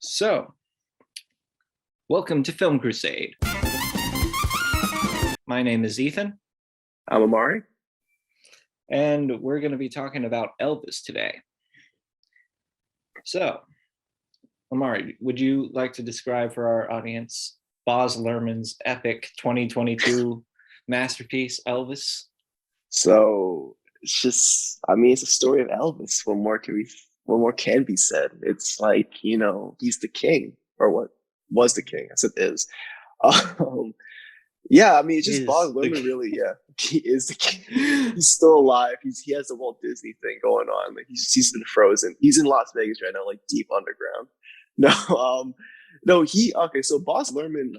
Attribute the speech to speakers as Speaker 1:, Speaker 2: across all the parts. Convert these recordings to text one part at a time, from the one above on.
Speaker 1: So, welcome to Film Crusade. My name is Ethan,
Speaker 2: I'm Ahmari.
Speaker 1: and we're going to be talking about Elvis today. So, Ahmari, would you like to describe for our audience Baz Luhrmann's epic 2022 masterpiece, Elvis?
Speaker 2: So it's a story of Elvis. What more can be said? It's like, he's the king, or what was the king, as it is. Um, yeah, it's just Baz Luhrmann, really. Yeah, he is the king. He's still alive. He has the Walt Disney thing going on. Like he's been frozen. He's in Las Vegas right now, like deep underground. No, no, okay. So Baz Luhrmann,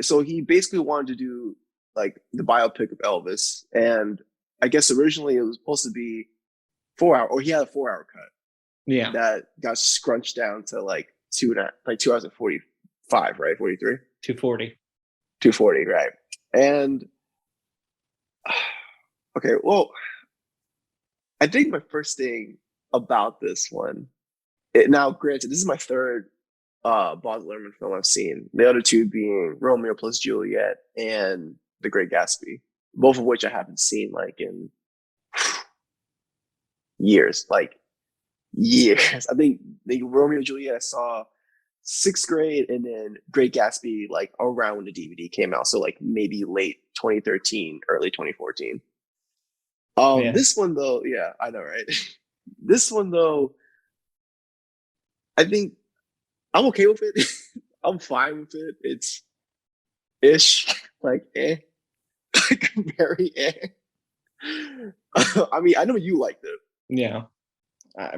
Speaker 2: so he basically wanted to do like the biopic of Elvis, and I guess originally it was supposed to be 4 hour, or he had a 4 hour cut.
Speaker 1: Yeah,
Speaker 2: that got scrunched down to like 2 hours and 45, right? 43,
Speaker 1: 240.
Speaker 2: 240, right? And okay, well, I think my first thing about this one, now granted, this is my third Baz Luhrmann film I've seen. The other two being Romeo plus Juliet and The Great Gatsby, both of which I haven't seen like in years. I think the Romeo and Juliet I saw sixth grade, and then Great Gatsby like around when the DVD came out. So like maybe late 2013, early 2014.
Speaker 1: Yeah.
Speaker 2: This one though, yeah, I know, right? This one though, I think I'm okay with it. I'm fine with it. It's ish, like like very I know you liked it.
Speaker 1: Yeah. I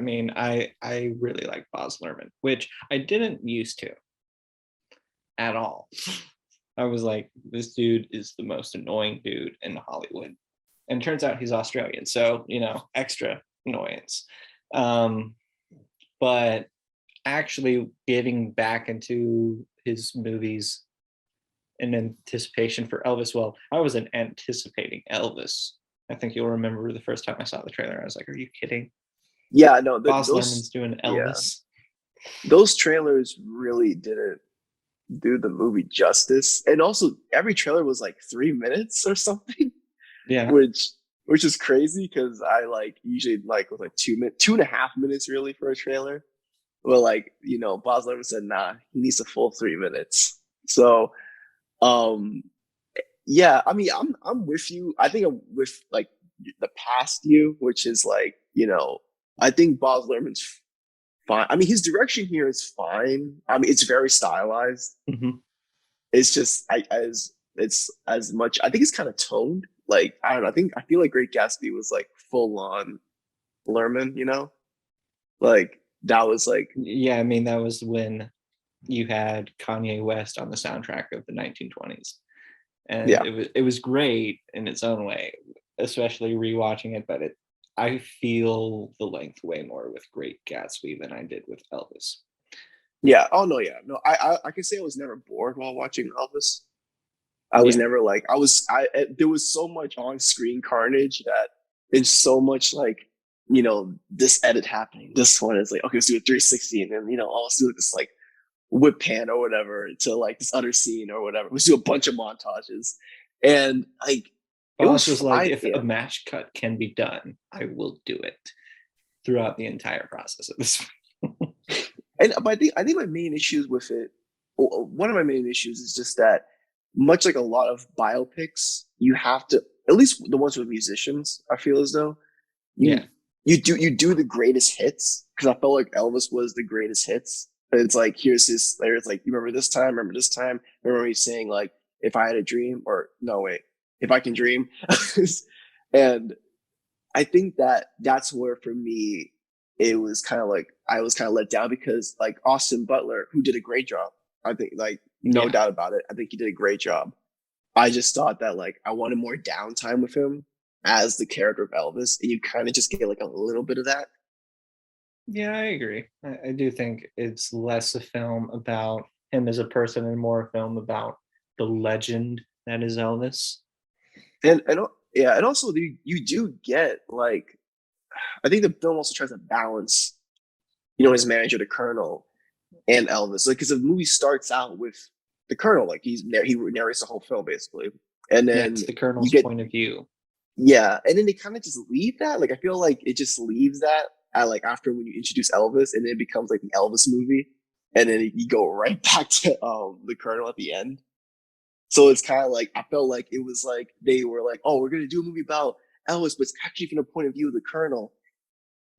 Speaker 1: really like Baz Luhrmann, which I didn't used to at all. I was like, this dude is the most annoying dude in Hollywood. And it turns out he's Australian, so extra annoyance. But actually getting back into his movies in anticipation for Elvis, well, I wasn't anticipating Elvis. I think you'll remember the first time I saw the trailer, I was like, are you kidding?
Speaker 2: Yeah, no,
Speaker 1: Baz Luhrmann's doing Elvis.
Speaker 2: Yeah, those trailers really didn't do the movie justice, and also every trailer was like 3 minutes or something.
Speaker 1: Yeah,
Speaker 2: which is crazy because I like usually like with like 2.5 minutes really for a trailer. Well, Baz Luhrmann said, nah, he needs a full 3 minutes. So, um, yeah, I'm with you. I think I'm with like the past you, which is like, I think Baz Luhrmann's fine. His direction here is fine. It's very stylized.
Speaker 1: mm-hmm.
Speaker 2: It's just it's as much. I think it's kind of toned. Like I don't know. I feel like Great Gatsby was like full on Luhrmann. Like that was like
Speaker 1: Yeah, that was when you had Kanye West on the soundtrack of the 1920s, and
Speaker 2: yeah.
Speaker 1: it was great in its own way, especially rewatching it. But I feel the length way more with Great Gatsby than I did with Elvis.
Speaker 2: Yeah. Oh no. Yeah. No. I can say I was never bored while watching Elvis. I was never like there was so much on screen carnage that there's so much like this edit happening. This one is like, okay, let's do a 360, and then let's do this like whip pan or whatever to like this other scene or whatever. Let's do a bunch of montages, and like
Speaker 1: it was like, if a match cut can be done, I will do it throughout the entire process of this.
Speaker 2: But I think my main issues with it, one of my main issues is just that much like a lot of biopics, you have to, at least the ones with musicians, I feel as though you do the greatest hits, because I felt like Elvis was the greatest hits. But it's like, here's this, it's like, you remember this time, remember me saying like, if I had a dream, or no, wait, if I can dream. And I think that's where for me, it was kind of like, I was kind of let down, because like Austin Butler, who did a great job, I think, like, no doubt about it, I think he did a great job. I just thought that like I wanted more downtime with him as the character of Elvis, and you kind of just get like a little bit of that.
Speaker 1: Yeah, I agree. I do think it's less a film about him as a person and more a film about the legend that is Elvis.
Speaker 2: And yeah, and also you do get like, I think the film also tries to balance, his manager, the Colonel, and Elvis. Like, because the movie starts out with the Colonel, like he narrates the whole film basically, and
Speaker 1: Yeah,
Speaker 2: then
Speaker 1: it's the
Speaker 2: you
Speaker 1: Colonel's
Speaker 2: get
Speaker 1: point of view.
Speaker 2: yeah, and then they kind of just leave that. Like I feel like it just leaves that at like after when you introduce Elvis, and then it becomes like the Elvis movie, and then you go right back to the Colonel at the end. So it's kind of like I felt like it was like they were like, oh, we're gonna do a movie about Elvis, but it's actually from the point of view of the Colonel.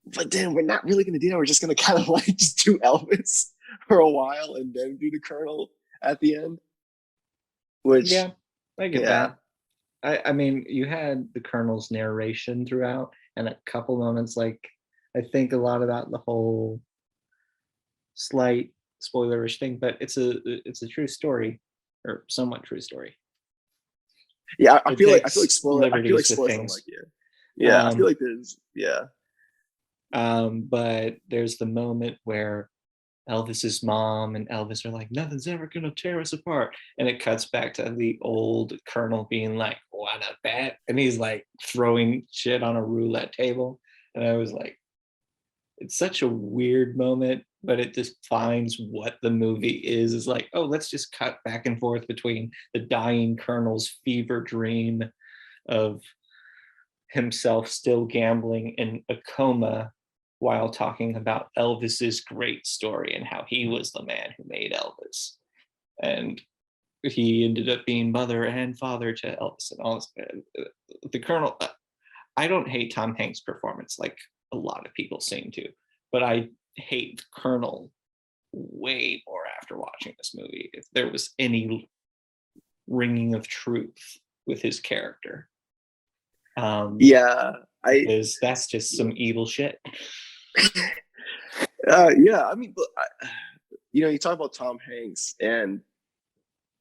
Speaker 2: But then we're not really gonna do that. We're just gonna kind of like just do Elvis for a while and then do the Colonel at the end. Which
Speaker 1: Yeah, I get
Speaker 2: yeah,
Speaker 1: that. I mean, you had the Colonel's narration throughout, and a couple moments like I think a lot about the whole slight spoilerish thing, but it's a true story, or somewhat true story.
Speaker 2: yeah.
Speaker 1: It takes
Speaker 2: I feel like
Speaker 1: liberties with
Speaker 2: spoilers don't like
Speaker 1: things.
Speaker 2: you. Yeah, I feel
Speaker 1: Um,
Speaker 2: like there's yeah.
Speaker 1: but there's the moment where Elvis's mom and Elvis are like, nothing's ever gonna tear us apart. And it cuts back to the old Colonel being like, what a bet. And he's like throwing shit on a roulette table. And I was like, it's such a weird moment, but it defines what the movie is like, oh, let's just cut back and forth between the dying Colonel's fever dream of himself still gambling in a coma while talking about Elvis's great story and how he was the man who made Elvis. And he ended up being mother and father to Elvis and all this. The Colonel, I don't hate Tom Hanks' performance like a lot of people seem to, but I hate Colonel way more after watching this movie. If there was any ringing of truth with his character,
Speaker 2: Yeah, I
Speaker 1: because that's just some evil shit.
Speaker 2: yeah. I mean, but you talk about Tom Hanks, and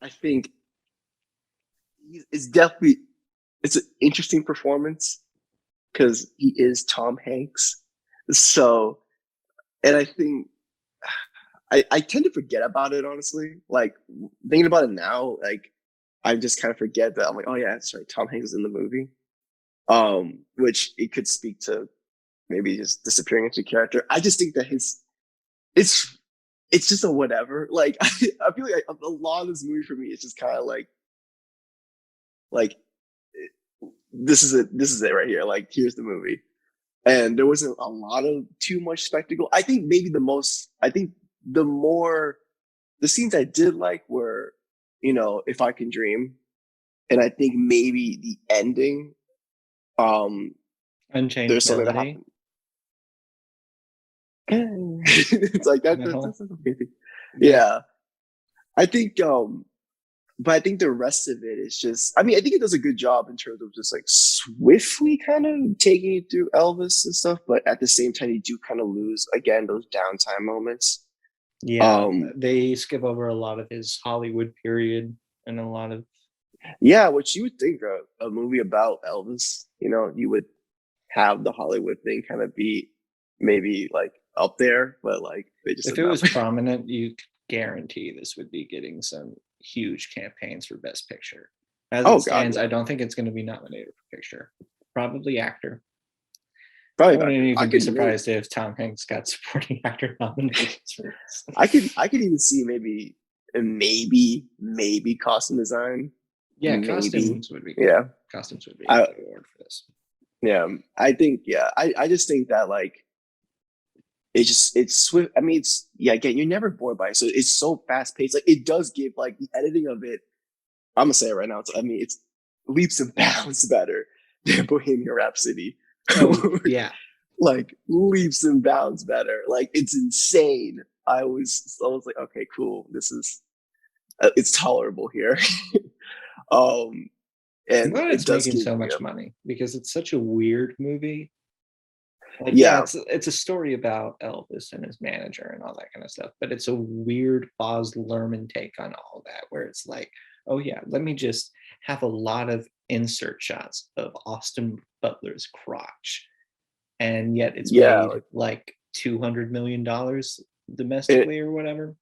Speaker 2: I think it's definitely it's an interesting performance because he is Tom Hanks. So, and I think I tend to forget about it honestly. Like thinking about it now, like I just kind of forget that I'm like, oh yeah, that's right, Tom Hanks is in the movie. Which it could speak to maybe just disappearing into character. I just think that it's it's just a whatever. Like I feel like a lot of this movie for me is just kind of like this is it right here. Like here's the movie, and there wasn't a lot of too much spectacle. I think maybe I think the more the scenes I did like were If I Can Dream, and I think maybe the ending. Um,
Speaker 1: Unchanged
Speaker 2: there's something that
Speaker 1: Melody.
Speaker 2: happened. It's like that's okay. Yeah, I think but I think the rest of it is just I mean I think it does a good job in terms of just like swiftly kind of taking it through Elvis and stuff, but at the same time you do kind of lose again those downtime moments.
Speaker 1: Yeah,
Speaker 2: um
Speaker 1: they skip over a lot of his Hollywood period and a lot of
Speaker 2: yeah, which you would think a movie about Elvis, you would have the Hollywood thing kind of be maybe like up there, but like they just
Speaker 1: if
Speaker 2: did
Speaker 1: it
Speaker 2: not.
Speaker 1: was prominent, you could guarantee this would be getting some huge campaigns for Best Picture. As it
Speaker 2: Oh god,
Speaker 1: stands,
Speaker 2: yeah.
Speaker 1: I don't think it's going to be nominated for picture. Probably actor. I
Speaker 2: Probably
Speaker 1: wouldn't
Speaker 2: actor.
Speaker 1: even be surprised if Tom Hanks got supporting actor nominations for this.
Speaker 2: I could even see maybe costume design.
Speaker 1: Yeah,
Speaker 2: Maybe.
Speaker 1: costumes would be good.
Speaker 2: Yeah.
Speaker 1: Costumes would be a
Speaker 2: I
Speaker 1: good award for this.
Speaker 2: yeah. I think yeah. I just think that like it's swift. I mean it's yeah, again, you're never bored by it. So it's so fast paced. Like it does give like the editing of it, I'm gonna say it right now. It's leaps and bounds better than Bohemian Rhapsody.
Speaker 1: Oh yeah,
Speaker 2: Like leaps and bounds better. Like it's insane. I was like, okay, cool. This is it's tolerable here. um,
Speaker 1: I'm
Speaker 2: and
Speaker 1: glad
Speaker 2: it
Speaker 1: it's
Speaker 2: does
Speaker 1: making
Speaker 2: give
Speaker 1: so
Speaker 2: me
Speaker 1: much money because it's such a weird movie. Like, yeah,
Speaker 2: yeah,
Speaker 1: it's a story about Elvis and his manager and all that kind of stuff, but it's a weird Baz Luhrmann take on all that, where it's like, oh yeah, let me just have a lot of insert shots of Austin Butler's crotch, and yet it's
Speaker 2: yeah.
Speaker 1: made like $200 million
Speaker 2: It,
Speaker 1: domestically or whatever.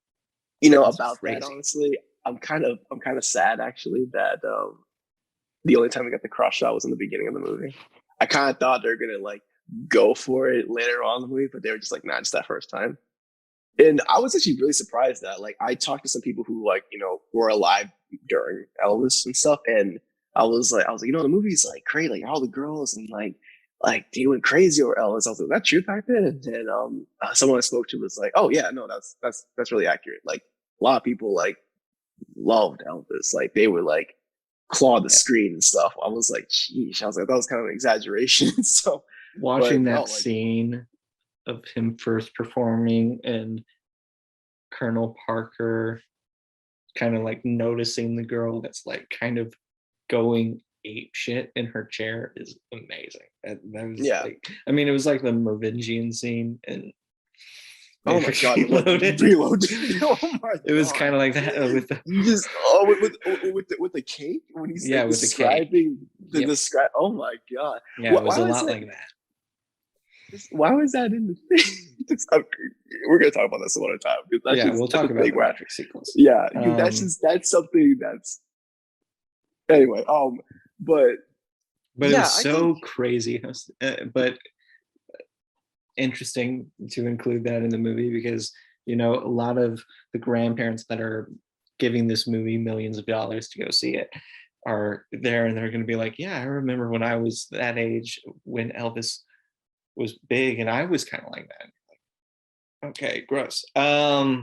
Speaker 1: It's
Speaker 2: about that.
Speaker 1: crazy.
Speaker 2: Honestly, I'm kind of sad actually that the only time we got the cross shot was in the beginning of the movie. I kind of thought they were gonna like go for it later on in the movie, but they were just like, nah, just that first time. And I was actually really surprised that like I talked to some people who like, were alive during Elvis and stuff. And I was like, the movie's like great, like all the girls and like they went crazy over Elvis. I was like, that's true back then. And then someone I spoke to was like, oh yeah, no, that's really accurate. Like a lot of people like loved Elvis. Like they were like claw the
Speaker 1: Yeah.
Speaker 2: screen and stuff. I was like, sheesh. I was like, that was kind of an exaggeration. So,
Speaker 1: Watching
Speaker 2: but no,
Speaker 1: that
Speaker 2: like,
Speaker 1: scene of him first performing and Colonel Parker kind of like noticing the girl that's like kind of going ape shit in her chair is amazing. That was
Speaker 2: yeah.
Speaker 1: like, I mean, it was like the Merovingian scene and
Speaker 2: Oh my god, reload. Oh my
Speaker 1: It was
Speaker 2: god.
Speaker 1: kind of like that with the,
Speaker 2: You just with the cake when he's
Speaker 1: yeah,
Speaker 2: like
Speaker 1: with the cake.
Speaker 2: describing the
Speaker 1: Yep.
Speaker 2: describe. Oh my god.
Speaker 1: Yeah, it was
Speaker 2: Why
Speaker 1: a
Speaker 2: was
Speaker 1: lot
Speaker 2: that?
Speaker 1: like that.
Speaker 2: Why was that in the thing? We're gonna talk about this some other time because
Speaker 1: Yeah, we'll
Speaker 2: that's
Speaker 1: talk
Speaker 2: a
Speaker 1: about
Speaker 2: thing
Speaker 1: the
Speaker 2: where
Speaker 1: Matrix sequels.
Speaker 2: yeah, that's something that's anyway. But
Speaker 1: But it
Speaker 2: yeah,
Speaker 1: was
Speaker 2: I think
Speaker 1: so crazy, but interesting to include that in the movie because a lot of the grandparents that are giving this movie millions of dollars to go see it are there and they're going to be like, yeah, I remember when I was that age when Elvis was big and I was kind of like that. Okay, gross. I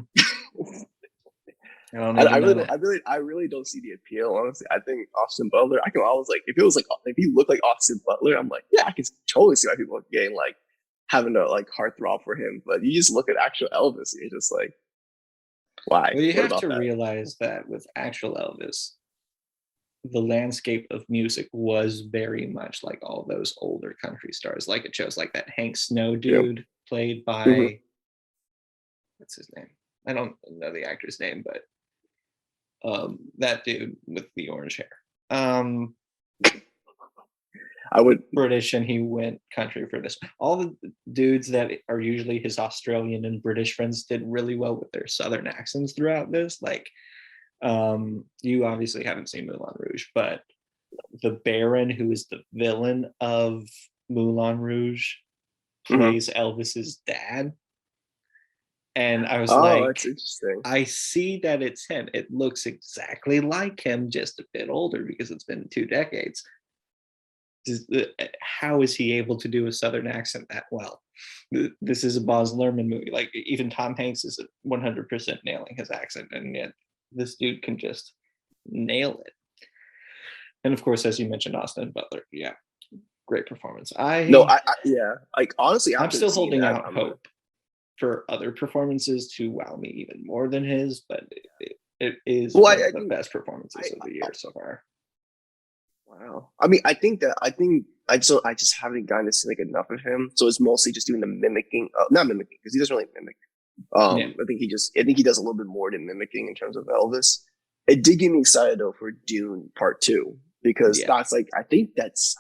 Speaker 1: don't
Speaker 2: I
Speaker 1: even
Speaker 2: really
Speaker 1: know
Speaker 2: don't.
Speaker 1: that.
Speaker 2: I really don't see the appeal. Honestly, I think Austin Butler. I can always like if it was like if you look like Austin Butler, I'm like, yeah, I can totally see why people are getting like having a like heartthrob for him. But you just look at actual Elvis, and you're just like, why?
Speaker 1: Well, you
Speaker 2: What
Speaker 1: have
Speaker 2: about
Speaker 1: to
Speaker 2: that?
Speaker 1: realize that with actual Elvis, the landscape of music was very much like all those older country stars. Like it shows like that Hank Snow
Speaker 2: Yeah.
Speaker 1: dude played
Speaker 2: Mhm.
Speaker 1: by what's his name? I don't know the actor's name, but that dude with the orange hair.
Speaker 2: I would.
Speaker 1: British and he went country for this. All the dudes that are usually his Australian and British friends did really well with their southern accents throughout this. Like you obviously haven't seen Moulin Rouge, but the Baron, who is the villain of Moulin Rouge,
Speaker 2: Mhm.
Speaker 1: plays Elvis's dad. And I was
Speaker 2: Oh,
Speaker 1: like,
Speaker 2: that's interesting.
Speaker 1: I see that it's him. It looks exactly like him, just a bit older because it's been 2 decades. How is he able to do a southern accent that well? This is a Baz Luhrmann movie. Like even Tom Hanks is 100% nailing his accent, and yet this dude can just nail it. And of course, as you mentioned, Austin Butler, yeah, great performance.
Speaker 2: No, yeah. Like honestly,
Speaker 1: I'm
Speaker 2: after
Speaker 1: still
Speaker 2: seeing
Speaker 1: holding
Speaker 2: that,
Speaker 1: out
Speaker 2: I'm gonna.
Speaker 1: hope for other performances to wow me even more than his, but it is
Speaker 2: Well,
Speaker 1: one of
Speaker 2: I
Speaker 1: the
Speaker 2: mean,
Speaker 1: best performances of the
Speaker 2: I
Speaker 1: year so far.
Speaker 2: wow. I mean, I think I just haven't gotten to see like enough of him. So it's mostly just doing the mimicking, not mimicking because he doesn't really mimic.
Speaker 1: Yeah,
Speaker 2: I think he does a little bit more than mimicking in terms of Elvis. It did get me excited though for Dune Part Two because
Speaker 1: yeah.
Speaker 2: I think that's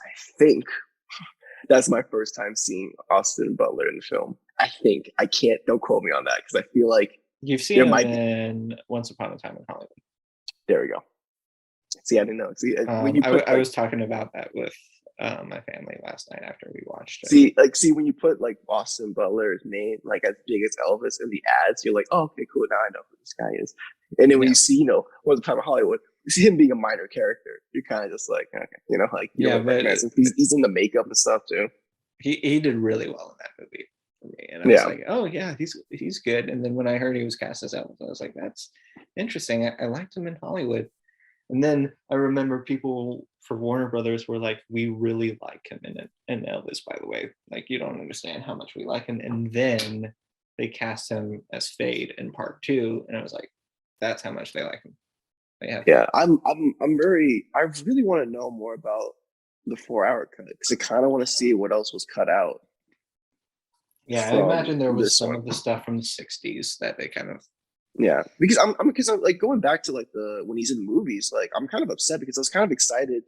Speaker 2: my first time seeing Austin Butler in the film. I think I can't. Don't quote me on that because I feel like
Speaker 1: You've seen
Speaker 2: there
Speaker 1: him
Speaker 2: might be.
Speaker 1: in Once Upon a Time in Hollywood.
Speaker 2: There we go. See, I didn't know. See, when you put
Speaker 1: I
Speaker 2: like
Speaker 1: was talking about that with my family last night after we watched it.
Speaker 2: see when you put like Austin Butler's name like as big as Elvis in the ads, you're like, oh, okay, cool. Now I know who this guy is. And then when
Speaker 1: Yeah,
Speaker 2: you see, Once Upon a Hollywood, you see him being a minor character. You're kind of just like, okay, like you
Speaker 1: yeah,
Speaker 2: don't really
Speaker 1: but
Speaker 2: recognize him. He's in the makeup and stuff too.
Speaker 1: he did really well in that movie for me, and I was
Speaker 2: Yeah,
Speaker 1: like, oh yeah, he's good. And then when I heard he was cast as Elvis, I was like, that's interesting. I liked him in Hollywood. And then I remember people for Warner Brothers were like, we really like him in Elvis, by the way. Like, you don't understand how much we like him. And then they cast him as Fade in part two. And I was like, that's how much they like him. They have
Speaker 2: yeah. I really want to know more about the 4 hour cut because I kind of want to see what else was cut out
Speaker 1: yeah, I
Speaker 2: from
Speaker 1: imagine there was
Speaker 2: this
Speaker 1: some
Speaker 2: one.
Speaker 1: of the stuff from the 60s that they kind of
Speaker 2: Yeah, because I'm like going back to like the when he's in movies, like I'm kind of upset because I was kind of excited.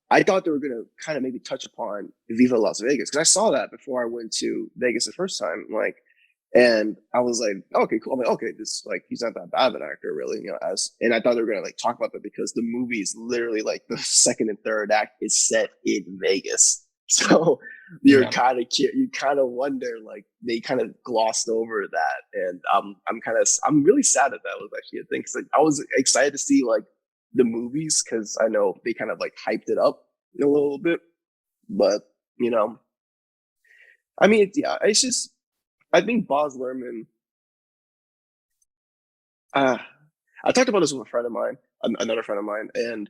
Speaker 2: I thought they were gonna kind of maybe touch upon Viva Las Vegas because I saw that before I went to Vegas the first time, like, and I was like, okay, cool. I'm like, okay, this like he's not that bad of an actor, really, and I thought they were gonna like talk about that because the movie is literally like the second and third act is set in Vegas. So you're
Speaker 1: Yeah.
Speaker 2: you kind of wonder, like they kind of glossed over that, and I'm really sad that that was actually a thing, because like, I was excited to see like the movies, because I know they kind of like hyped it up a little bit, but you know, I mean, yeah, it's just I think Baz Luhrmann. Uh, I talked about this with a friend of mine, another friend of mine, and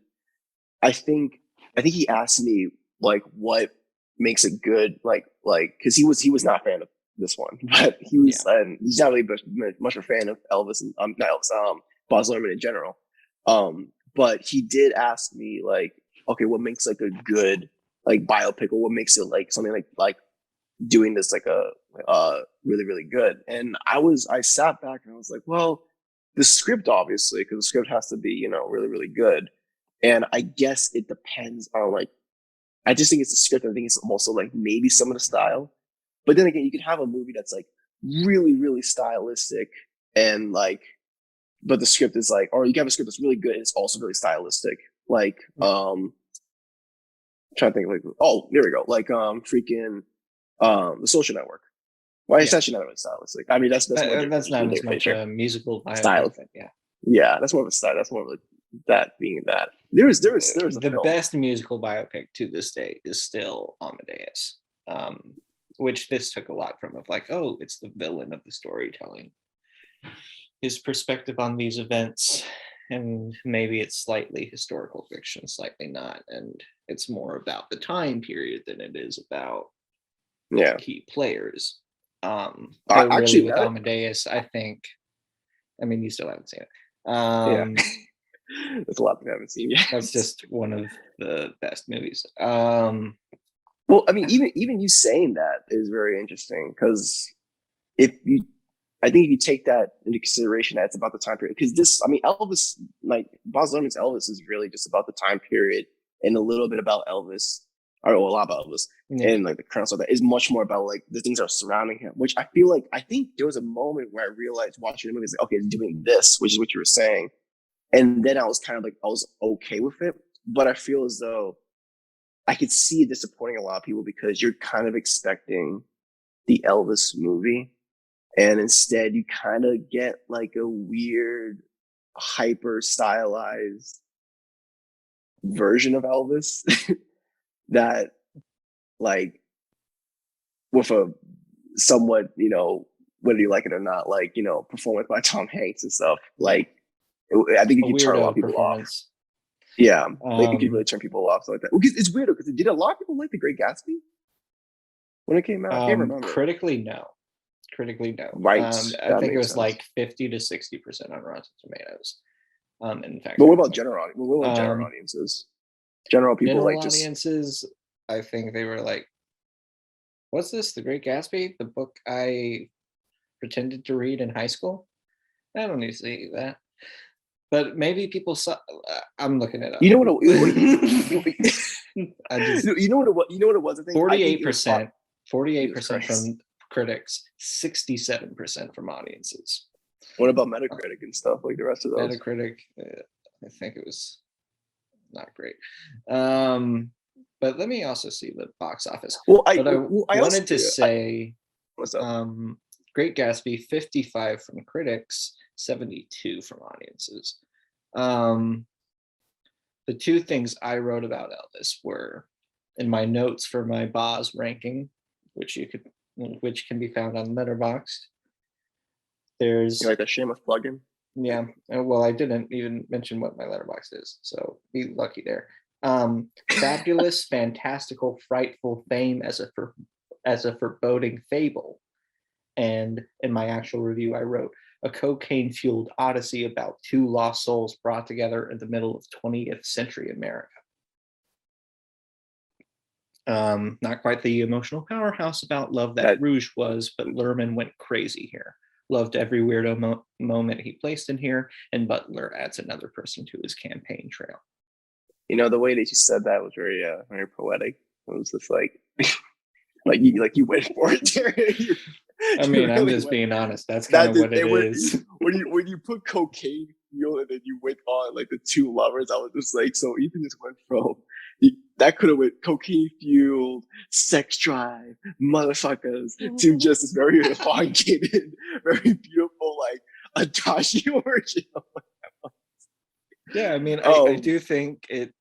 Speaker 2: I think I think he asked me like what makes it good, like because he was not a fan of this one, but he was,
Speaker 1: Yeah.
Speaker 2: and he's not really much of a fan of Elvis, and not Elvis, Baz Luhrmann in general. But he did ask me like, okay, what makes like a good like biopic, or what makes it like something like doing this like a really really good. And I sat back and I was like, well, the script obviously, because the script has to be really really good, and I guess it depends on like, I just think it's the script. I think it's also like maybe some of the style, but then again, you could have a movie that's like really really stylistic, and like, but the script is like, or you can have a script that's really good and it's also really stylistic, like I'm trying to think, like, oh, there we go, like freaking The Social Network. Well, it's
Speaker 1: Yeah.
Speaker 2: actually not really stylistic. I mean, that's more
Speaker 1: That's not as
Speaker 2: their
Speaker 1: much
Speaker 2: picture
Speaker 1: a musical
Speaker 2: style.
Speaker 1: biopic, but yeah.
Speaker 2: Yeah, that's more of a style. That's more of like that being that. There was a
Speaker 1: The
Speaker 2: film.
Speaker 1: best musical biopic to this day is still Amadeus, which this took a lot from, of like, oh, it's the villain of the storytelling, his perspective on these events, and maybe it's slightly historical fiction, slightly not, and it's more about the time period than it is about
Speaker 2: Yeah,
Speaker 1: key players. But really
Speaker 2: actually,
Speaker 1: with
Speaker 2: that
Speaker 1: Amadeus, I think, I mean, you still haven't seen it.
Speaker 2: yeah, there's a lot that I haven't seen yet.
Speaker 1: That's just one of the best movies.
Speaker 2: Well, I mean, even you saying that is very interesting, because if you, I think if you take that into consideration, that's about the time period. Because this, I mean, Elvis, like Baz Luhrmann's Elvis, is really just about the time period, and a little bit about Elvis, or a lot about Elvis,
Speaker 1: Yeah.
Speaker 2: and like the current stuff that is much more about like the things that are surrounding him. Which I feel like, I think there was a moment where I realized watching the movie, like, okay, it's doing this, which is what you were saying, and then I was kind of like, I was okay with it. But I feel as though I could see it disappointing a lot of people, because you're kind of expecting the Elvis movie, and instead you kind of get like a weird, hyper stylized version of Elvis that, like, with a somewhat, whether you like it or not, like, performance by Tom Hanks and stuff. Like, I think
Speaker 1: A
Speaker 2: it could turn a lot of
Speaker 1: weirdo
Speaker 2: people off.
Speaker 1: performance.
Speaker 2: Yeah, like it could really turn people off like that. It's weird, because did a lot of people like The Great Gatsby when it came out? I can't remember.
Speaker 1: Critically, no. Critically, no.
Speaker 2: Right,
Speaker 1: I
Speaker 2: that
Speaker 1: think it
Speaker 2: makes
Speaker 1: was
Speaker 2: sense.
Speaker 1: like 50 to 60% on Rotten Tomatoes. In fact,
Speaker 2: But what about general? What about general
Speaker 1: um,
Speaker 2: audiences? General people
Speaker 1: general
Speaker 2: like just.
Speaker 1: audiences, I think they were like, "What's this? The Great Gatsby? The book I pretended to read in high school? I don't need to see that." But maybe people saw. I'm looking it up.
Speaker 2: You know what?
Speaker 1: I just
Speaker 2: You know what it was. I think
Speaker 1: 48%, 48%
Speaker 2: Jesus Christ.
Speaker 1: from critics, 67% from audiences.
Speaker 2: What about Metacritic and stuff like the rest of those?
Speaker 1: Metacritic, I think it was not great. But let me also see the box office.
Speaker 2: Well,
Speaker 1: I
Speaker 2: I
Speaker 1: wanted to say,
Speaker 2: what's up?
Speaker 1: Great Gatsby, 55 from critics, 72 from audiences. The two things I wrote about Elvis were in my notes for my Baz ranking, which can be found on Letterboxd. There's
Speaker 2: You like that shameless plugin?
Speaker 1: Yeah, well, I didn't even mention what my Letterboxd is, so be lucky there. Fabulous, fantastical, frightful fame as a foreboding fable. And in my actual review, I wrote a cocaine-fueled odyssey about two lost souls brought together in the middle of 20th century America. Not quite the emotional powerhouse about love that Rouge was, but Luhrmann went crazy here. Loved every weirdo moment he placed in here, and Butler adds another person to his campaign trail.
Speaker 2: The way that you said that was very poetic. It was just like you went for it, Terry.
Speaker 1: I mean, I'm just being honest. That's kind of what it is.
Speaker 2: When you put cocaine fuel and then you went on like the two lovers, I was just like, so Ethan just went from that could have went cocaine fueled, sex drive, motherfuckers, to just this very elongated, very beautiful, like Adachi original.
Speaker 1: Yeah, I mean, I do think it.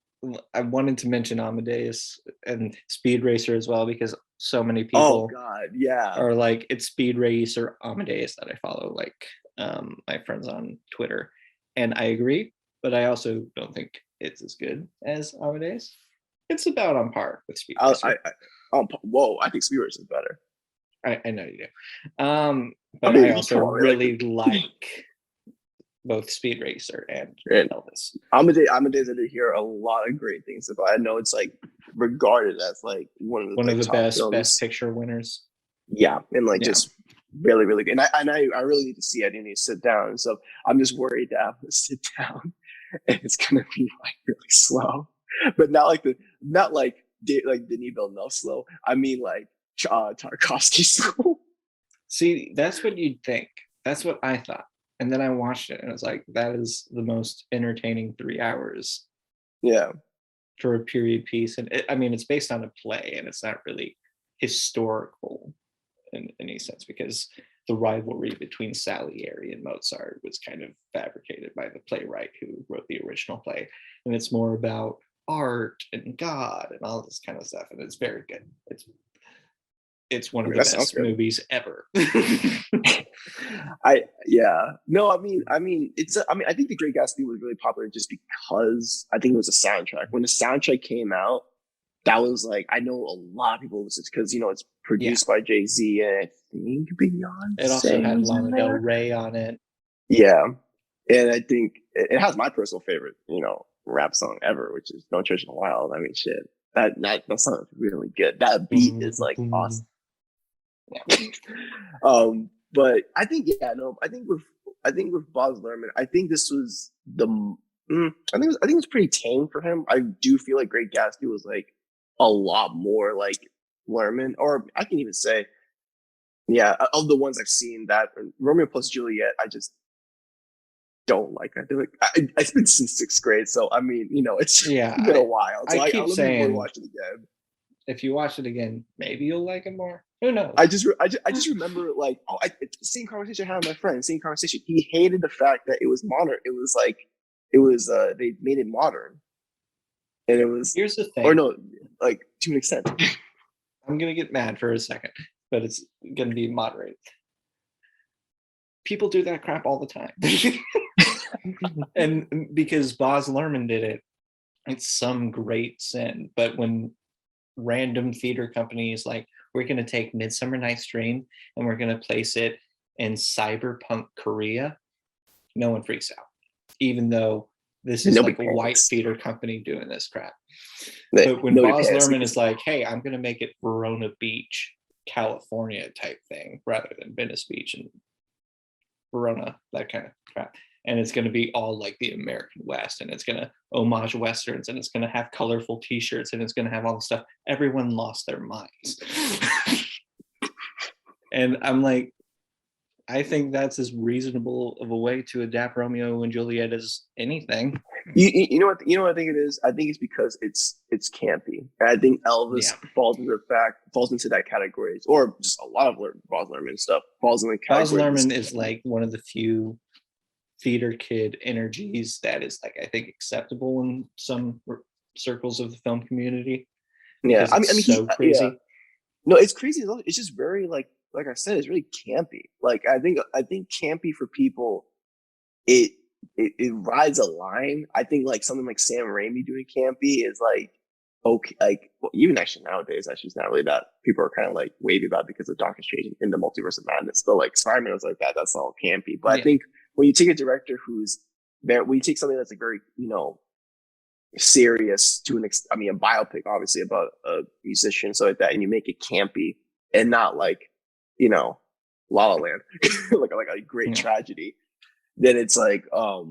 Speaker 1: I wanted to mention Amadeus and Speed Racer as well because so many
Speaker 2: Oh
Speaker 1: people
Speaker 2: God, yeah.
Speaker 1: are like it's Speed Racer Amadeus that I follow, like my friends on Twitter, and I agree, but I also don't think it's as good as Amadeus. It's about on par with Speed Racer.
Speaker 2: Whoa, I think Speed Racer is better.
Speaker 1: I know you do, but
Speaker 2: I mean,
Speaker 1: I also
Speaker 2: come on, man,
Speaker 1: really like both Speed Racer and
Speaker 2: and
Speaker 1: Elvis.
Speaker 2: Amadeus, I did hear a lot of great things about. I know it's like regarded as like one of the, like,
Speaker 1: The
Speaker 2: top
Speaker 1: best
Speaker 2: films.
Speaker 1: picture winners.
Speaker 2: Yeah, and like
Speaker 1: Yeah.
Speaker 2: just really, really good. And I really need to see. I need to sit down, so I'm just worried that I'm gonna sit down and it's gonna be like really slow, but not like like Denis Villeneuve slow. I mean like Tarkovsky slow.
Speaker 1: See, that's what you'd think. That's what I thought. And then I watched it and it was like, that is the most entertaining 3 hours
Speaker 2: Yeah,
Speaker 1: for a period piece. And I mean, it's based on a play and it's not really historical in any sense because the rivalry between Salieri and Mozart was kind of fabricated by the playwright who wrote the original play. And it's more about art and God and all this kind of stuff. And it's very good. It's one of the best movies ever.
Speaker 2: I mean I think The Great Gatsby was really popular just because I think it was a soundtrack. When the soundtrack came out, that was like I know a lot of people listen because it's produced by Jay-Z and I think Beyonce.
Speaker 1: It also had Lana Del Rey on it.
Speaker 2: Yeah, and I think it has my personal favorite rap song ever, which is "Don't Church in the Wild." I mean, shit, that song is really good. That beat is like awesome. Yeah. But I think I think with Baz Luhrmann, I think this was I think it was pretty tame for him. I do feel like Great Gatsby was like a lot more like Luhrmann, or I can even say, of the ones I've seen, that Romeo plus Juliet, I just don't like. I feel like it's been since 6th grade, so I mean, it's been a while. So
Speaker 1: I keep saying,
Speaker 2: watch it again.
Speaker 1: If you watch it again, maybe you'll like it more. Who knows?
Speaker 2: I just remember like same conversation I had with my friend. Same conversation. He hated the fact that it was modern. It was like they made it modern, and it was.
Speaker 1: Here's the thing.
Speaker 2: Or no, like to an extent.
Speaker 1: I'm gonna get mad for a second, but it's gonna be moderated. People do that crap all the time, and because Baz Luhrmann did it, it's some great sin. But when random theater companies like, we're going to take Midsummer Night's Dream and we're going to place it in cyberpunk Korea, no one freaks out, even though this is like a white theater company doing this crap. But when Baz Luhrmann is like, hey, I'm going to make it Verona Beach, California type thing rather than Venice Beach and Verona, that kind of crap. And it's going to be all like the American West, and it's going to homage Westerns, and it's going to have colorful t-shirts, and it's going to have all the stuff. Everyone lost their minds. And I'm like, I think that's as reasonable of a way to adapt Romeo and Juliet as anything.
Speaker 2: You know what I think it is? I think it's because it's campy. And I think Elvis falls into that category, or just a lot of Baz Luhrmann stuff falls in the category.
Speaker 1: Baz Luhrmann is like one of the few theater kid energies that is like I think acceptable in some circles of the film community.
Speaker 2: Yeah, I mean,
Speaker 1: so crazy.
Speaker 2: Yeah. No, it's crazy. It's just very like I said, it's really campy. Like I think campy for people, it rides a line. I think like something like Sam Raimi doing campy is like okay. Like even actually nowadays, actually it's not really that people are kind of like wavy about it because of Doctor Strange in the Multiverse of Madness. But like Spider-Man was like that. That's all campy. But I think when you take a director when you take something that's like very serious to an extent, I mean a biopic obviously about a musician, so like that, and you make it campy and not like La La Land, like a great tragedy, then it's like I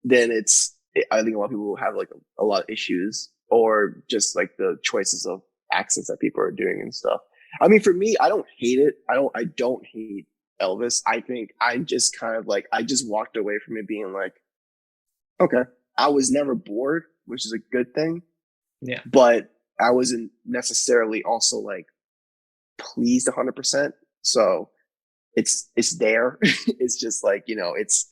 Speaker 2: think a lot of people will have like a lot of issues, or just like the choices of accents that people are doing and stuff. I mean, for me, I don't hate it. I don't hate Elvis. I think I'm just kind of like I just walked away from it being like, okay, I was never bored, which is a good thing.
Speaker 1: Yeah.
Speaker 2: But I wasn't necessarily also like pleased 100%. So it's there. It's just like, it's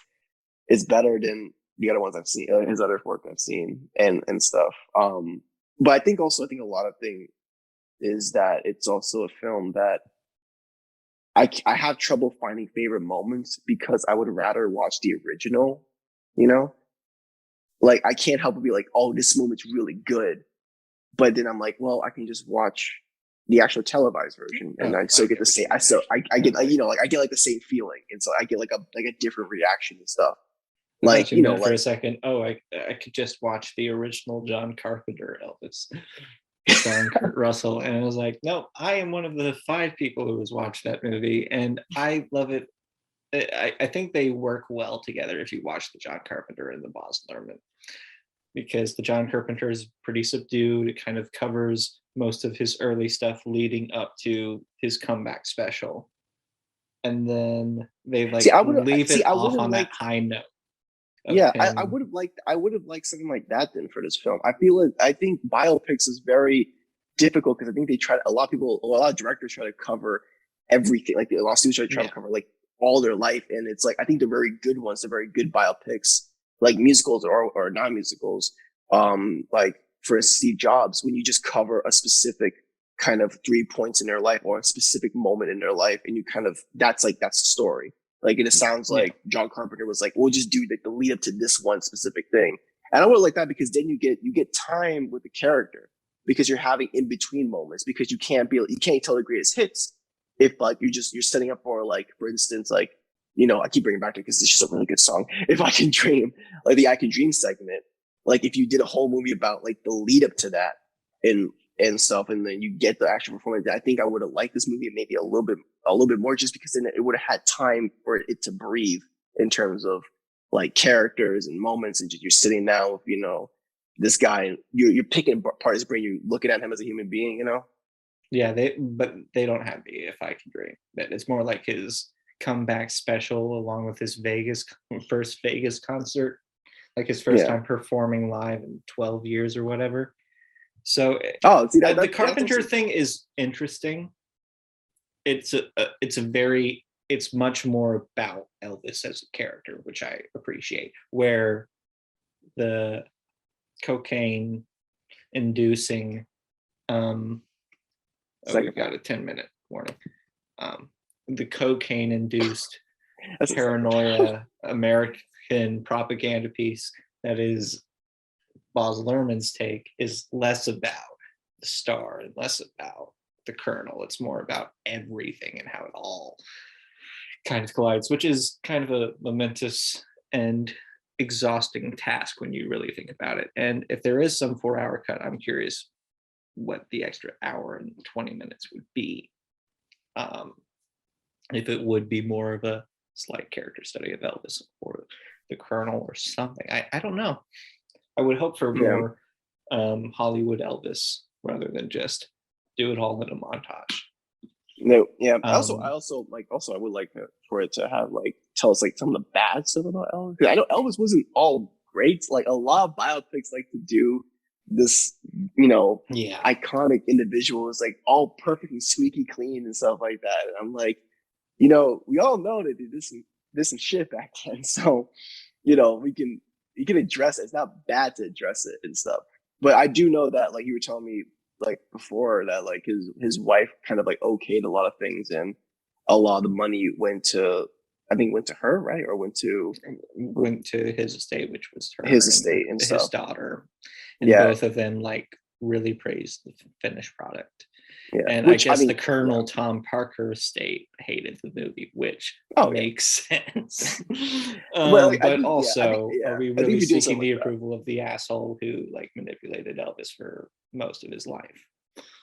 Speaker 2: better than the other ones I've seen, his other work I've seen and stuff. But I think a lot of thing is that it's also a film that I have trouble finding favorite moments because I would rather watch the original, you know? Like I can't help but be like, oh, this moment's really good. But then I'm like, well, I can just watch the actual televised version and I still get the same. I get like, I get like the same feeling. And so I get like a different reaction and stuff. Like,
Speaker 1: for a second, I could just watch the original John Carpenter Elvis. Starring Kurt Russell, and I was like, no, I am one of the 5 people who has watched that movie, and I love it. I think they work well together if you watch the John Carpenter and the Baz Luhrmann, because the John Carpenter is pretty subdued. It kind of covers most of his early stuff leading up to his comeback special, and then they like leave it off on that high note.
Speaker 2: Yeah, I would have liked something like that then for this film. I think biopics is very difficult because I think a lot of directors try to cover everything. Like a lot of students try to cover like all their life, and it's like I think the very good ones, the very good biopics, like musicals or non-musicals, like for Steve Jobs, when you just cover a specific kind of 3 points in their life or a specific moment in their life, and you kind of that's the story. Like, and it sounds like John Carpenter was like, we'll just do the lead up to this one specific thing. And I would like that because then you get time with the character because you're having in between moments because you can't tell the greatest hits if like you're setting up for like, for instance, like, I keep bringing it back to it because it's just a really good song. If I Can Dream, like the I Can Dream segment, like if you did a whole movie about like the lead up to that and stuff, and then you get the actual performance, I think I would have liked this movie maybe a little bit more just because then it would have had time for it to breathe in terms of like characters and moments, and just you're sitting down with this guy and you're picking apart his brain, you're looking at him as a human being.
Speaker 1: Yeah, they don't have the If I Can Dream. It's more like his comeback special along with his first Vegas concert, like his first time performing live in 12 years or whatever. So the Carpenter thing is interesting. It's much more about Elvis as a character, which I appreciate, where the cocaine inducing we've got a 10-minute warning. The cocaine induced paranoia American propaganda piece that is Baz Luhrmann's take is less about the star and less about the Colonel. It's more about everything and how it all kind of collides, which is kind of a momentous and exhausting task when you really think about it. And if there is some 4-hour cut, I'm curious what the extra hour and 20 minutes would be. If it would be more of a slight character study of Elvis or the Colonel or something. I don't know. I would hope for more Hollywood Elvis rather than just do it all in a montage.
Speaker 2: No, yeah. I would like for it to have like tell us like some of the bad stuff about Elvis. I know Elvis wasn't all great. Like a lot of biopics like to do this, iconic individual is like all perfectly squeaky clean and stuff like that. And I'm like, we all know that this and shit back then. So, you can address it. It's not bad to address it and stuff. But I do know that, like you were telling me like before, that like his wife kind of like okayed a lot of things, and a lot of the money went to her, right? Or went to
Speaker 1: his estate, which was
Speaker 2: his estate and
Speaker 1: his
Speaker 2: stuff.
Speaker 1: daughter. And both of them like really praised the finished product. Yeah. And I guess the Colonel Tom Parker estate hated the movie, which makes sense. But also, are we really seeking the approval of the asshole who like manipulated Elvis for most of his life?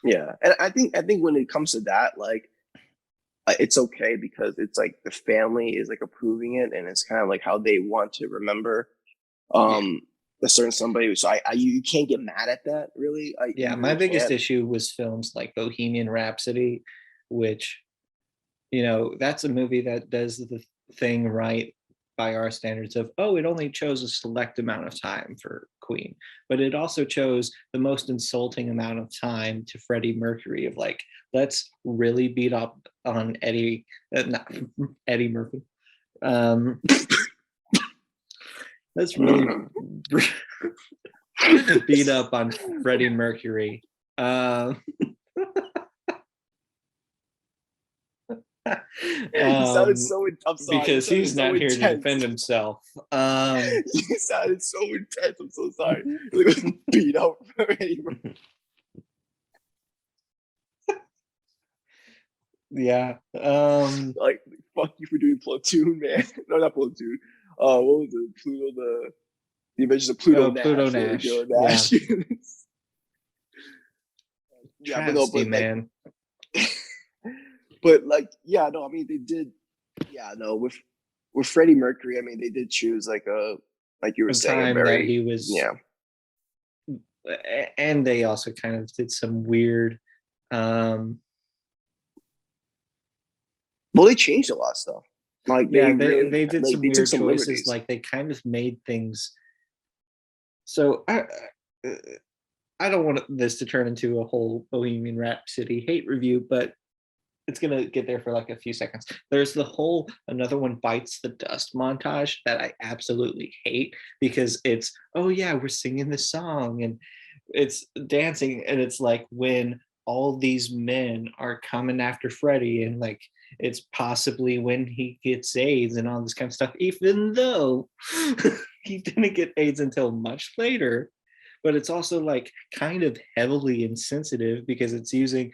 Speaker 2: Yeah, and I think when it comes to that, like, it's okay because it's like the family is like approving it, and it's kind of like how they want to remember a certain somebody. So you can't get mad at that, really.
Speaker 1: My biggest issue was films like Bohemian Rhapsody, which, that's a movie that does the thing right by our standards of, oh, it only chose a select amount of time for Queen, but it also chose the most insulting amount of time to Freddie Mercury of like, let's really beat up on not Eddie Murphy. Let's really beat up on Freddie Mercury.
Speaker 2: You sounded so. I'm sorry.
Speaker 1: Because he's not here to defend himself.
Speaker 2: You sounded so intense. I'm so sorry. Beat up Freddie Mercury.
Speaker 1: Yeah.
Speaker 2: Like, fuck you for doing Platoon, man. No, not Platoon. What was it? Pluto, the Adventures of Pluto Nash.
Speaker 1: Pluto Nash. Yeah, but no, but man.
Speaker 2: But like, yeah, no, I mean, they did. Yeah, no, with Freddie Mercury, I mean, they did choose like you were saying,
Speaker 1: time
Speaker 2: very,
Speaker 1: that he was.
Speaker 2: Yeah.
Speaker 1: And they also kind of did some weird.
Speaker 2: Well, they changed a lot of stuff. Like,
Speaker 1: they did some weird choices. Liberties. Like, they kind of made things. So I don't want this to turn into a whole Bohemian Rhapsody hate review, but it's gonna get there for like a few seconds. There's the whole Another One Bites the Dust montage that I absolutely hate, because it's, oh yeah, we're singing this song and it's dancing, and it's like when all these men are coming after Freddie, and like it's possibly when he gets AIDS and all this kind of stuff, even though he didn't get AIDS until much later. But it's also like kind of heavily insensitive because it's using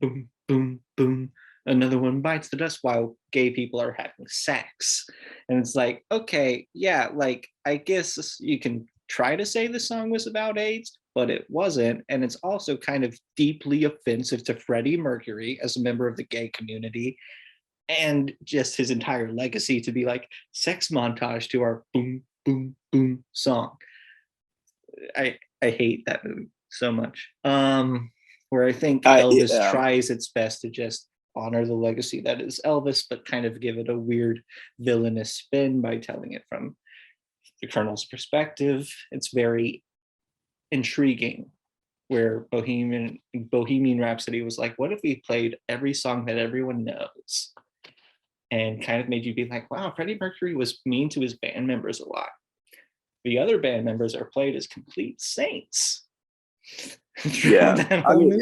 Speaker 1: boom, boom, boom, Another One Bites the Dust while gay people are having sex. And it's like, okay, yeah, like I guess you can try to say the song was about AIDS, but it wasn't. And it's also kind of deeply offensive to Freddie Mercury as a member of the gay community, and just his entire legacy to be like sex montage to our boom, boom, boom song. I hate that movie so much. Where I think Elvis tries its best to just honor the legacy that is Elvis, but kind of give it a weird villainous spin by telling it from the Colonel's perspective. It's very intriguing. Where Bohemian Rhapsody was like, what if we played every song that everyone knows? And kind of made you be like, wow, Freddie Mercury was mean to his band members a lot. The other band members are played as complete saints.
Speaker 2: Yeah, I mean,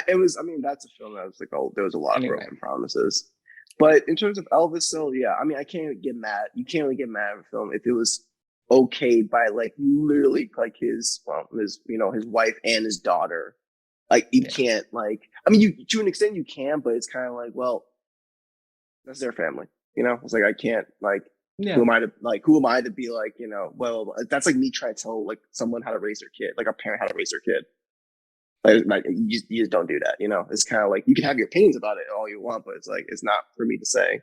Speaker 2: it was. I mean, that's a film that was like, oh, there was a lot of broken promises. But in terms of Elvis, so yeah, I mean, I can't get mad. You can't really get mad at a film if it was okayed by like literally like his wife and his daughter. Like you can't like. I mean, you to an extent you can, but it's kind of like, well, that's their family. It's like I can't like. Yeah. Who am I to be like, well, that's like me trying to tell like someone how to raise their kid, like a parent how to raise their kid. Like you just don't do that, It's kind of like you can have your opinions about it all you want, but it's like it's not for me to say.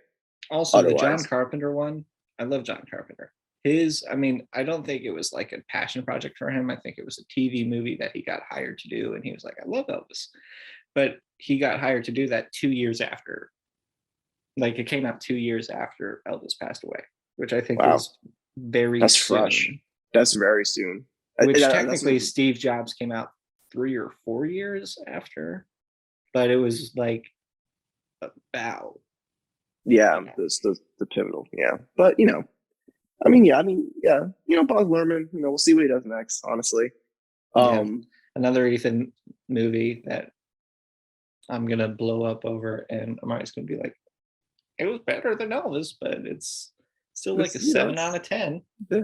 Speaker 1: Also, otherwise. The John Carpenter one, I love John Carpenter. I mean, I don't think it was like a passion project for him. I think it was a TV movie that he got hired to do, and he was like, I love Elvis. But he got hired to do that 2 years after. Like it came out 2 years after Elvis passed away, which I think is very soon.
Speaker 2: Fresh. That's very soon.
Speaker 1: Which technically Steve Jobs came out 3 or 4 years after, but it was like about.
Speaker 2: Yeah, the pivotal. Yeah, but I mean, Baz Luhrmann. We'll see what he does next. Honestly,
Speaker 1: another Ethan movie that I'm gonna blow up over, and Ahmari's gonna be like, it was better than Elvis, but it's still like a 7 out of 10.
Speaker 2: Yeah.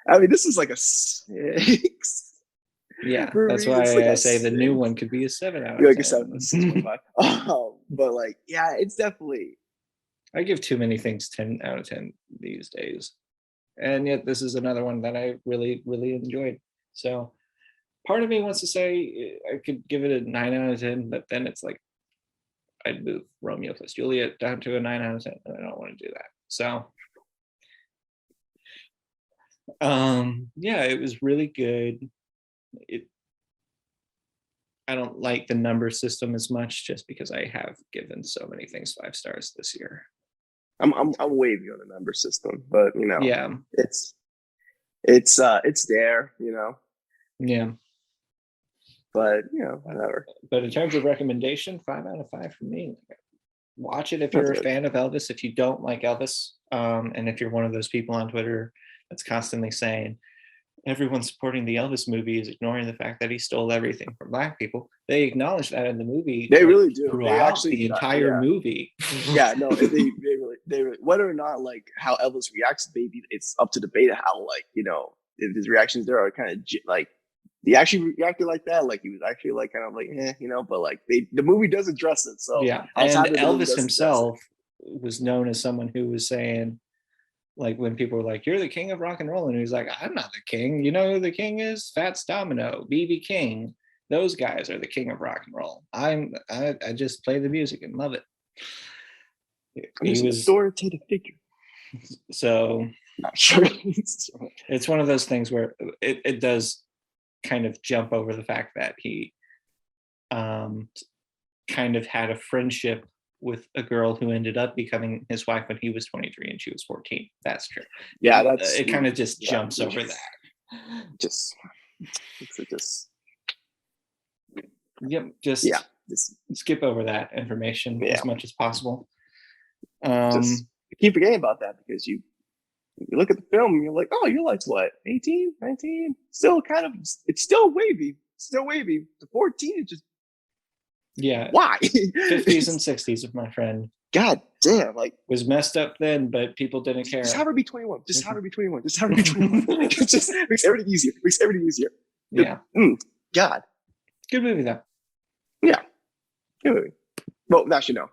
Speaker 2: I mean, this is like a 6.
Speaker 1: Yeah, that's why I say the new one could be a 7 out of 10.
Speaker 2: Like a 7, 6.5. But like, yeah, it's definitely.
Speaker 1: I give too many things 10 out of 10 these days, and yet this is another one that I really, really enjoyed. So, part of me wants to say I could give it a 9 out of 10, but then it's like I'd move Romeo plus Juliet down to a 9 out of 10, and I don't want to do that. So, yeah, it was really good. I don't like the number system as much, just because I have given so many things 5 stars this year.
Speaker 2: I'm wavy on the number system, but
Speaker 1: Yeah,
Speaker 2: it's it's there,
Speaker 1: yeah.
Speaker 2: but whatever.
Speaker 1: But in terms of recommendation, 5 out of 5 for me. Watch it if
Speaker 2: That's
Speaker 1: you're a
Speaker 2: it.
Speaker 1: fan of Elvis. If you don't like Elvis, and if you're one of those people on Twitter that's constantly saying everyone supporting the Elvis movie is ignoring the fact that he stole everything from Black people, they acknowledge that in the movie,
Speaker 2: They
Speaker 1: like
Speaker 2: really do. They
Speaker 1: throughout
Speaker 2: actually,
Speaker 1: the entire
Speaker 2: yeah,
Speaker 1: movie.
Speaker 2: yeah. No, they really, whether or not like how Elvis reacts, maybe it's up to debate how like if his reactions there are kind of like he actually reacted like that, like he was actually like kind of like but like the movie does address it, so
Speaker 1: Yeah,
Speaker 2: I was
Speaker 1: and
Speaker 2: happy that the movie
Speaker 1: Elvis
Speaker 2: does address it.
Speaker 1: himself was known as someone who was saying, like when people were like, "You're the king of rock and roll," and he's like, "I'm not the king. You know who the king is? Fats Domino, BB King. Those guys are the king of rock and roll. I just play the music and love it."
Speaker 2: I'm
Speaker 1: He
Speaker 2: just an
Speaker 1: was
Speaker 2: authoritative figure.
Speaker 1: so.
Speaker 2: Not sure.
Speaker 1: It's one of those things where it does kind of jump over the fact that he um, kind of had a friendship with a girl who ended up becoming his wife when he was 23 and she was 14. That's true.
Speaker 2: Yeah, that's
Speaker 1: It kind of just
Speaker 2: yeah,
Speaker 1: jumps over that.
Speaker 2: just it's just
Speaker 1: Yep, just
Speaker 2: yeah, just
Speaker 1: skip over that information
Speaker 2: yeah,
Speaker 1: as much as possible.
Speaker 2: just keep forgetting about that because you look at the film and you're like, oh, you're like what, 18, 19? Still kind of, it's still wavy. Still wavy. The 14 is just,
Speaker 1: Yeah,
Speaker 2: why?
Speaker 1: 50s and 60s of my friend
Speaker 2: God damn, like,
Speaker 1: was messed up then, but people didn't care.
Speaker 2: just have her be 21. Just have her be 21. Just have her be 21. It just makes everything easier. Makes everything easier.
Speaker 1: Yeah.
Speaker 2: God.
Speaker 1: Good movie though.
Speaker 2: Yeah. Good movie. Well, actually, no.